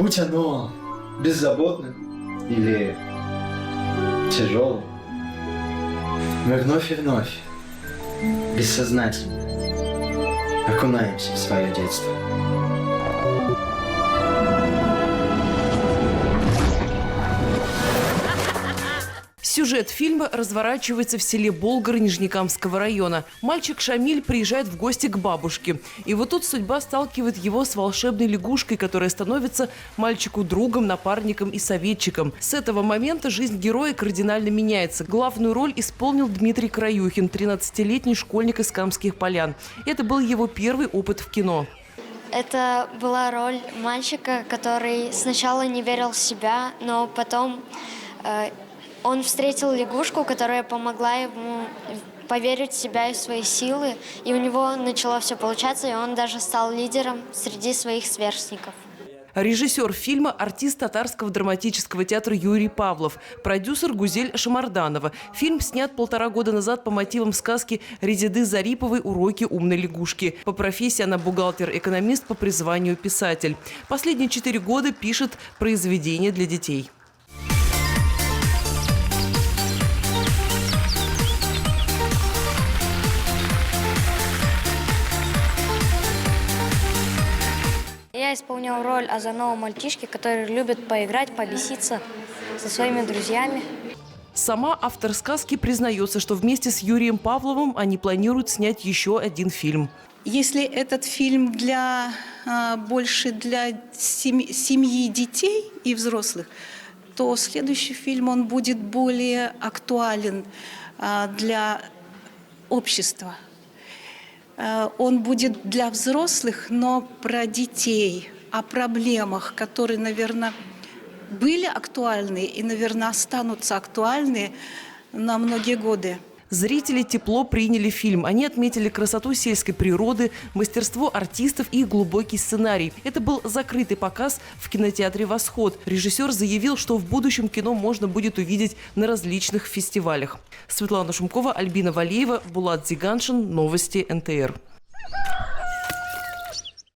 будь оно беззаботным или тяжелым, мы вновь и вновь, бессознательно, окунаемся в свое детство. Сюжет фильма разворачивается в селе Болгар Нижнекамского района. Мальчик Шамиль приезжает в гости к бабушке. И вот тут судьба сталкивает его с волшебной лягушкой, которая становится мальчику другом, напарником и советчиком. С этого момента жизнь героя кардинально меняется. Главную роль исполнил Дмитрий Краюхин, 13-летний школьник из Камских Полян. Это был его первый опыт в кино. Это была роль мальчика, который сначала не верил в себя, но потом он встретил лягушку, которая помогла ему поверить в себя и в свои силы. И у него начало все получаться, и он даже стал лидером среди своих сверстников. Режиссер фильма – артист Татарского драматического театра Юрий Павлов, продюсер Гузель Шамарданова. Фильм снят 1,5 года назад по мотивам сказки Резеды Зариповой «Уроки умной лягушки». По профессии она бухгалтер-экономист, по призванию писатель. Последние 4 года пишет произведения для детей. Я исполнял роль озорного мальчишки, который любит поиграть, побеситься со своими друзьями. Сама автор сказки признается, что вместе с Юрием Павловым они планируют снять еще один фильм. Если этот фильм больше для семьи, детей и взрослых, то следующий фильм он будет более актуален для общества. Он будет для взрослых, но про детей, о проблемах, которые, наверное, были актуальны и, наверное, останутся актуальны на многие годы. Зрители тепло приняли фильм. Они отметили красоту сельской природы, мастерство артистов и глубокий сценарий. Это был закрытый показ в кинотеатре «Восход». Режиссер заявил, что в будущем кино можно будет увидеть на различных фестивалях. Светлана Шумкова, Альбина Валеева, Булат Зиганшин. Новости НТР.